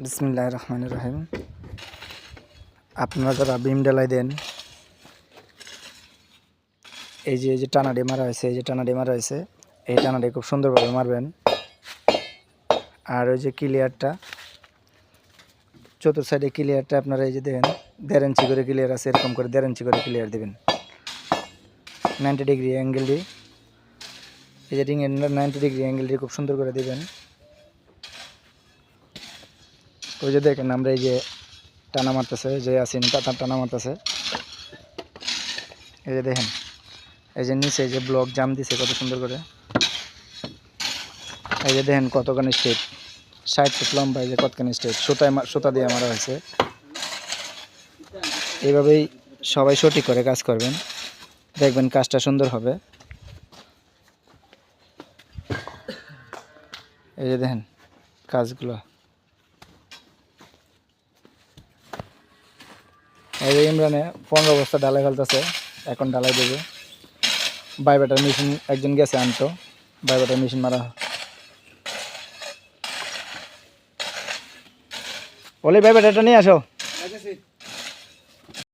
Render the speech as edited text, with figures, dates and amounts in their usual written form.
বিসমিল্লাহির রহমানির রহিম। আপনারা যারা বিম ঢালাই দেন, এই যে টানাডি মারা হয়েছে, এই টানাডি খুব সুন্দরভাবে মারবেন। আর ওই যে ক্লিয়ারটা, চতুর্থ সাইডে ক্লিয়ারটা আপনারা এই যে দেখেন 1.5 ইঞ্চি করে ক্লিয়ার আছে, এরকম করে 1.5 ইঞ্চি করে ক্লিয়ার দেবেন। 90 ডিগ্রি অ্যাঙ্গেল দিয়ে, এই যে রিংয়ের 90 ডিগ্রি অ্যাঙ্গেল দিয়ে খুব সুন্দর করে দেবেন। ওই যে দেখেন আমরা এই যে টানা মারতেছে, যে আসেনি টানা মারতেছে, এই যে দেখেন এই যে নিচে যে ব্লক জাম দিছে কত সুন্দর করে। এই যে দেখেন কতখানি স্টেপ, 60 ফুট লম্বা, এই যে কতখানি স্টেপ সুতা দিয়ে মারা হয়েছে। এইভাবেই সবাই সঠিক করে কাজ করবেন, দেখবেন কাজটা সুন্দর হবে। এই যে দেখেন কাজগুলো। এই যে ইমরানে 15 বস্তা ঢালাই ফেলতেছে, এখন ঢালাই দেবে। বাইবেটার মেশিন একজন গেছে আনতো, বাইবেটার মেশিন মারা। বলে বাইবেটারটা নিয়ে আসো।